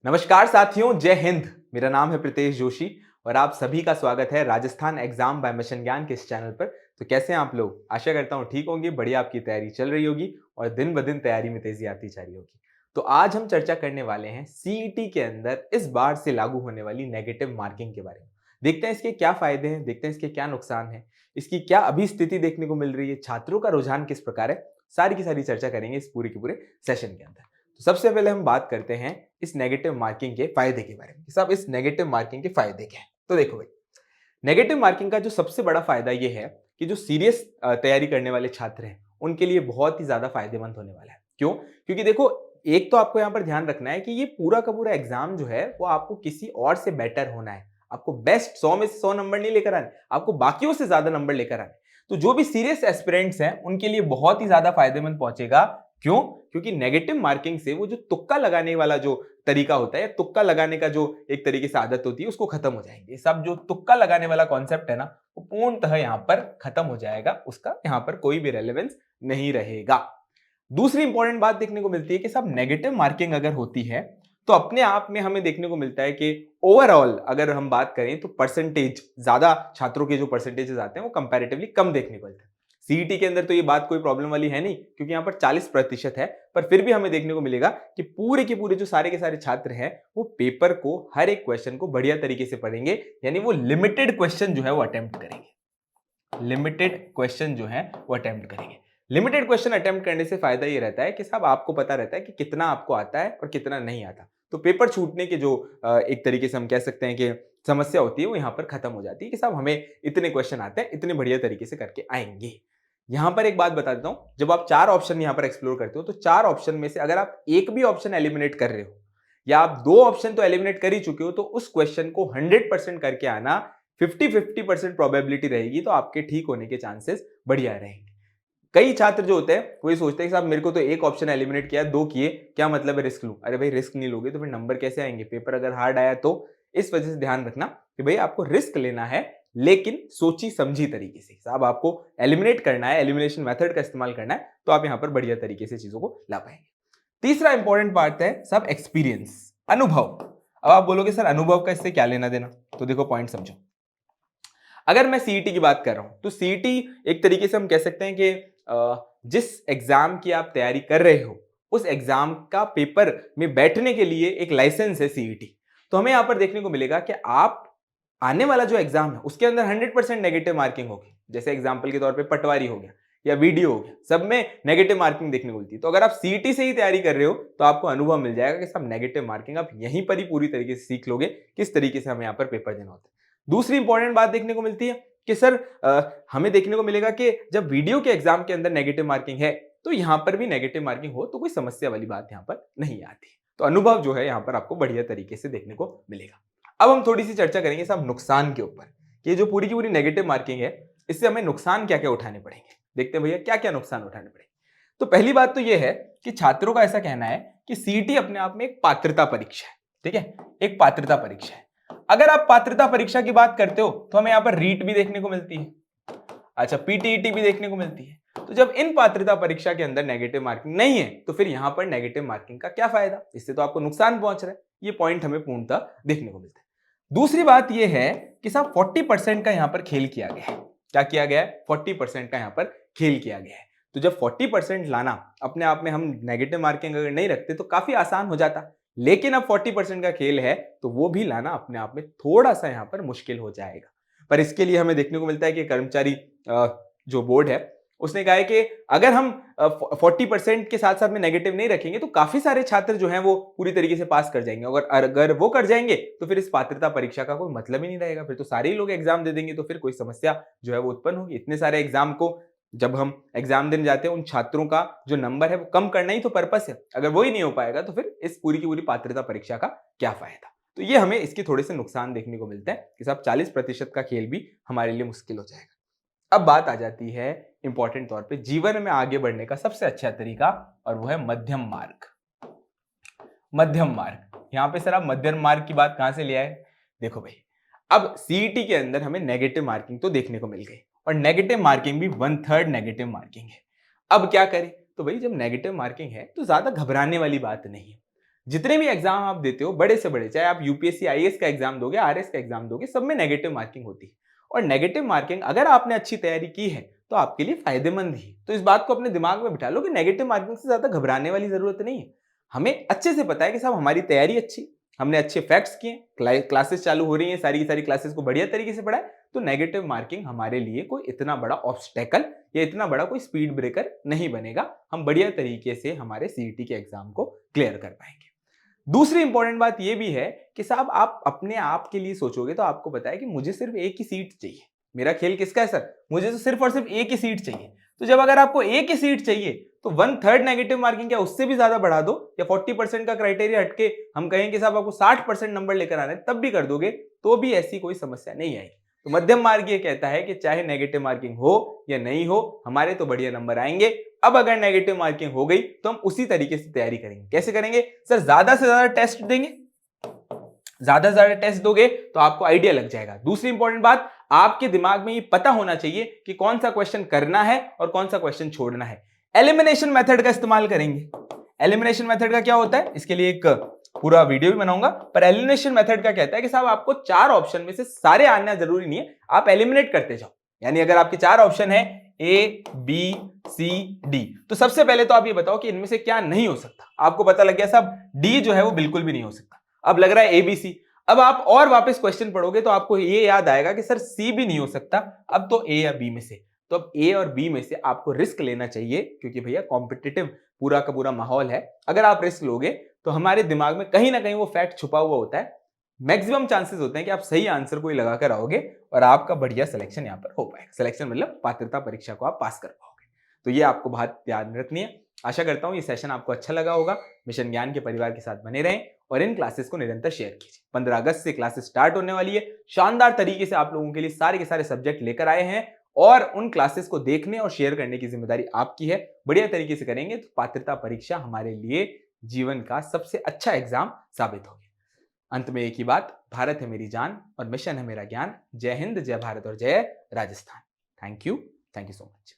नमस्कार साथियों, जय हिंद। मेरा नाम है प्रीतेश जोशी और आप सभी का स्वागत है राजस्थान एग्जाम बाय मिशन ज्ञान के इस चैनल पर। तो कैसे हैं आप लोग? आशा करता हूँ ठीक होंगे, बढ़िया आपकी तैयारी चल रही होगी और दिन ब दिन तैयारी में तेजी आती जा रही होगी। तो आज हम चर्चा करने वाले हैं सीईटी के अंदर इस बार से लागू होने वाली नेगेटिव मार्किंग के बारे में। देखते हैं इसके क्या फायदे हैं, देखते हैं इसके क्या नुकसान है, इसकी क्या अभी स्थिति देखने को मिल रही है, छात्रों का रुझान किस प्रकार है, सारी की सारी चर्चा करेंगे इस पूरे के पूरे सेशन के अंदर। तो सबसे पहले हम बात करते हैं इस नेगेटिव मार्किंग के फायदे के बारे में। साहब, इस नेगेटिव मार्किंग के फायदे क्या हैं? तो देखो भाई, नेगेटिव मार्किंग का जो सबसे बड़ा फायदा ये है कि जो सीरियस तैयारी करने वाले छात्र हैं उनके लिए बहुत ही ज्यादा फायदेमंद होने वाला है। क्यों? क्योंकि देखो, एक तो आपको यहां पर ध्यान रखना है कि ये पूरा का पूरा एग्जाम जो है वो आपको किसी और से बेटर होना है। आपको बेस्ट 100 में से 100 नंबर नहीं लेकर आने, आपको बाकियों से ज्यादा नंबर लेकर आने। तो जो भी सीरियस एस्पिरेंट्स हैं उनके लिए बहुत ही ज्यादा फायदेमंद पहुंचेगा। क्यों? क्योंकि नेगेटिव मार्किंग से वो जो तुक्का लगाने वाला जो तरीका होता है, तुक्का लगाने का जो एक तरीके से आदत होती है, उसको खत्म हो जाएंगे। सब जो तुक्का लगाने वाला कॉन्सेप्ट है ना, वो पूर्णतः यहां पर खत्म हो जाएगा। उसका यहां पर कोई भी रेलेवेंस नहीं रहेगा। दूसरी इंपॉर्टेंट बात देखने को मिलती है कि सब नेगेटिव मार्किंग अगर होती है तो अपने आप में हमें देखने को मिलता है कि ओवरऑल अगर हम बात करें तो परसेंटेज, ज्यादा छात्रों के जो परसेंटेजेस आते हैं वो कंपैरेटिवली कम देखने को मिलते हैं। सीईटी के अंदर तो ये बात कोई प्रॉब्लम वाली है नहीं, क्योंकि यहाँ पर 40% है। पर फिर भी हमें देखने को मिलेगा कि पूरे के पूरे जो सारे के सारे छात्र हैं वो पेपर को, हर एक क्वेश्चन को बढ़िया तरीके से पढ़ेंगे। यानी वो लिमिटेड क्वेश्चन जो है वो अटेम्प्ट करेंगे। लिमिटेड क्वेश्चन जो है वो अटेम्प्ट करेंगे। लिमिटेड क्वेश्चन अटेम्प्ट करने से फायदा ये रहता है कि साहब आपको पता रहता है कि कितना आपको आता है और कितना नहीं आता। तो पेपर छूटने के जो एक तरीके से हम कह सकते हैं कि समस्या होती है वो यहां पर खत्म हो जाती है कि साहब हमें इतने क्वेश्चन आते हैं, इतने बढ़िया तरीके से करके आएंगे। यहां पर एक बात बता देता हूं, जब आप 4 ऑप्शन यहां पर एक्सप्लोर करते हो तो 4 ऑप्शन में से अगर आप एक भी ऑप्शन एलिमिनेट कर रहे हो या आप 2 ऑप्शन तो एलिमिनेट कर ही चुके हो, तो उस क्वेश्चन को 100% करके आना 50-50% प्रोबेबिलिटी रहेगी। तो आपके ठीक होने के चांसेस बढ़िया रहेंगे। कई छात्र जो होते हैं वो ये सोचते हैं कि साहब मेरे को तो एक ऑप्शन एलिमिनेट किया, 2 किए, क्या मतलब है रिस्क लूं? अरे भाई, रिस्क नहीं लोगे तो फिर नंबर कैसे आएंगे? पेपर अगर हार्ड आया तो। इस वजह से ध्यान रखना कि भाई आपको रिस्क लेना है, लेकिन सोची समझी तरीके से। साहब आपको एलिमिनेट करना है, एलिमिनेशन मेथड का इस्तेमाल करना है, तो आप यहां पर बढ़िया तरीके से चीजों को ला पाएंगे। तीसरा इंपॉर्टेंट पार्ट है सब एक्सपीरियंस, अनुभव। अब आप बोलोगे सर अनुभव का इससे क्या लेना देना? तो देखो पॉइंट समझो। अगर मैं सीईटी की बात कर रहा हूं तो सीईटी एक तरीके से हम कह सकते हैं कि जिस एग्जाम की आप तैयारी कर रहे हो उस एग्जाम का पेपर में बैठने के लिए एक लाइसेंस है सीईटी। तो हमें यहां पर देखने को मिलेगा कि आप आने वाला जो एग्जाम है उसके अंदर 100% नेगेटिव मार्किंग होगी। जैसे एग्जाम्पल के तौर पे पटवारी हो गया या वीडियो हो गया, सब में नेगेटिव मार्किंग देखने को मिलती है। तो अगर आप सीईटी से ही तैयारी कर रहे हो तो आपको अनुभव मिल जाएगा कि सब नेगेटिव मार्किंग आप यहीं पर ही पूरी तरीके से सीख लोगे, किस तरीके से हमें यहाँ पर पेपर देना होता है। दूसरी इंपॉर्टेंट बात देखने को मिलती है कि सर हमें देखने को मिलेगा कि जब वीडियो के एग्जाम के अंदर नेगेटिव मार्किंग है तो यहां पर भी नेगेटिव मार्किंग हो तो कोई समस्या वाली बात यहां पर नहीं आती। तो अनुभव जो है यहां पर आपको बढ़िया तरीके से देखने को मिलेगा। अब हम थोड़ी सी चर्चा करेंगे सब नुकसान के ऊपर कि ये जो पूरी की पूरी नेगेटिव मार्किंग है इससे हमें नुकसान क्या क्या उठाने पड़ेंगे। देखते हैं भैया क्या क्या नुकसान उठाने पड़ेंगे। तो पहली बात तो यह है कि छात्रों का ऐसा कहना है कि सीईटी अपने आप में एक पात्रता परीक्षा है। ठीक है, एक पात्रता परीक्षा है। अगर आप पात्रता परीक्षा की बात करते हो तो हमें यहां पर रीट भी देखने को मिलती है, अच्छा पीटीईटी भी देखने को मिलती है। तो जब इन पात्रता परीक्षा के अंदर नेगेटिव मार्किंग नहीं है तो फिर यहां पर नेगेटिव मार्किंग का क्या फायदा? इससे तो आपको नुकसान पहुंच रहा है। ये पॉइंट हमें पूर्णतः देखने को मिलता है। दूसरी बात यह है कि साहब 40% का यहां पर खेल किया गया है। क्या किया गया है? 40% का यहां पर खेल किया गया है। तो जब 40% लाना, अपने आप में हम नेगेटिव मार्किंग अगर नहीं रखते तो काफी आसान हो जाता, लेकिन अब 40% का खेल है तो वो भी लाना अपने आप में थोड़ा सा यहां पर मुश्किल हो जाएगा। पर इसके लिए हमें देखने को मिलता है कि कर्मचारी जो बोर्ड है उसने कहा है कि अगर हम 40% के साथ साथ में नेगेटिव नहीं रखेंगे तो काफी सारे छात्र जो हैं वो पूरी तरीके से पास कर जाएंगे। अगर वो कर जाएंगे तो फिर इस पात्रता परीक्षा का कोई मतलब ही नहीं रहेगा, फिर तो सारे ही लोग एग्जाम दे देंगे, तो फिर कोई समस्या जो है वो उत्पन्न होगी। इतने सारे एग्जाम को जब हम एग्जाम देने जाते हैं उन छात्रों का जो नंबर है वो कम करना ही तो पर्पस है। अगर वो ही नहीं हो पाएगा तो फिर इस पूरी की पूरी पात्रता परीक्षा का क्या फायदा? तो ये हमें इसके थोड़े से नुकसान देखने को मिलते हैं कि साहब 40% का खेल भी हमारे लिए मुश्किल हो जाएगा। अब बात आ जाती है इंपॉर्टेंट तौर पे जीवन में आगे बढ़ने का सबसे अच्छा तरीका, और वो है मध्यम मार्ग। मध्यम मार्ग, यहां पे सर आप मध्यम मार्ग की बात कहां से ले आए? देखो भाई, अब सीईटी के अंदर हमें नेगेटिव मार्किंग तो देखने को मिल गई और नेगेटिव मार्किंग भी 1/3 नेगेटिव मार्किंग है। अब क्या करें? तो भाई जब नेगेटिव मार्किंग है तो ज्यादा घबराने वाली बात नहीं है। जितने भी एग्जाम आप देते हो बड़े से बड़े, चाहे आप यूपीएससी आईएएस का एग्जाम दोगे, आरएस का एग्जाम दोगे, सब में नेगेटिव मार्किंग होती है। और नेगेटिव मार्किंग अगर आपने अच्छी तैयारी की है तो आपके लिए फायदेमंद ही। तो इस बात को अपने दिमाग में बिठा लो कि नेगेटिव मार्किंग से ज्यादा घबराने वाली जरूरत नहीं है। हमें अच्छे से पता है कि साहब हमारी तैयारी अच्छी, हमने अच्छे फैक्ट्स किए, क्लासेस चालू हो रही हैं, सारी की सारी क्लासेस को बढ़िया तरीके से पढ़ाए, तो नेगेटिव मार्किंग हमारे लिए कोई इतना बड़ा ऑब्स्टेकल या इतना बड़ा कोई स्पीड ब्रेकर नहीं बनेगा। हम बढ़िया तरीके से हमारे सीईटी के एग्जाम को क्लियर कर पाएंगे। दूसरी इंपॉर्टेंट बात यह भी है कि साहब आप अपने आप के लिए सोचोगे तो आपको पता है कि मुझे सिर्फ एक ही सीट चाहिए। मेरा खेल किसका है सर? मुझे तो सिर्फ और सिर्फ एक ही सीट चाहिए। तो जब अगर आपको एक ही सीट चाहिए तो 1/3 नेगेटिव मार्किंग क्या उससे भी ज्यादा बढ़ा दो, या 40% का क्राइटेरिया हटके हम कहें कि साहब आपको 60% नंबर लेकर आना है, तब भी कर दोगे तो भी ऐसी कोई समस्या नहीं आएगी। तो मध्यम मार्ग ये कहता है कि चाहे नेगेटिव मार्किंग हो या नहीं हो, हमारे तो बढ़िया नंबर आएंगे। अब अगर नेगेटिव मार्किंग हो गई तो हम उसी तरीके से तैयारी करेंगे। कैसे करेंगे सर? ज्यादा से ज्यादा टेस्ट देंगे। ज्यादा से ज्यादा टेस्ट दोगे तो आपको आइडिया लग जाएगा। दूसरी इंपॉर्टेंट बात, आपके दिमाग में ये पता होना चाहिए कि कौन सा क्वेश्चन करना है और कौन सा क्वेश्चन छोड़ना है। एलिमिनेशन मेथड का इस्तेमाल करेंगे। एलिमिनेशन मेथड का क्या होता है, इसके लिए एक पूरा वीडियो भी बनाऊंगा, पर एलिमिनेशन मेथड का कहता है कि साहब आपको 4 ऑप्शन में से सारे आना जरूरी नहीं है, आप एलिमिनेट करते जाओ। यानी अगर आपके 4 ऑप्शन है ए बी सी डी, तो सबसे पहले तो आप ये बताओ कि इनमें से क्या नहीं हो सकता। आपको पता लग गया साहब डी जो है वो बिल्कुल भी नहीं हो सकता। अब लग रहा है एबीसी। अब आप और वापस क्वेश्चन पढ़ोगे तो आपको ये याद आएगा कि सर सी भी नहीं हो सकता। अब तो ए या बी में से, तो अब ए और बी में से आपको रिस्क लेना चाहिए, क्योंकि भैया कॉम्पिटिटिव पूरा का पूरा माहौल है। अगर आप रिस्क लोगे तो हमारे दिमाग में कहीं ना कहीं वो फैक्ट छुपा हुआ होता है। मैक्सिमम चांसेस होते हैं कि आप सही आंसर को ही लगाकर आओगे और आपका बढ़िया सिलेक्शन यहाँ पर हो पाएगा। सिलेक्शन मतलब पात्रता परीक्षा को आप पास कर पाओगे। तो ये आपको बात ध्यान रखनी है। आशा करता हूं ये सेशन आपको अच्छा लगा होगा। मिशन ज्ञान के परिवार के साथ बने रहें और इन क्लासेस को निरंतर शेयर कीजिए। 15 अगस्त से क्लासेस स्टार्ट होने वाली है। शानदार तरीके से आप लोगों के लिए सारे के सारे सब्जेक्ट लेकर आए हैं और उन क्लासेस को देखने और शेयर करने की जिम्मेदारी आपकी है। बढ़िया तरीके से करेंगे तो पात्रता परीक्षा हमारे लिए जीवन का सबसे अच्छा एग्जाम साबित होगी। अंत में एक ही बात, भारत है मेरी जान और मिशन है मेरा ज्ञान। जय हिंद, जय भारत और जय Rajasthan. Thank you so much.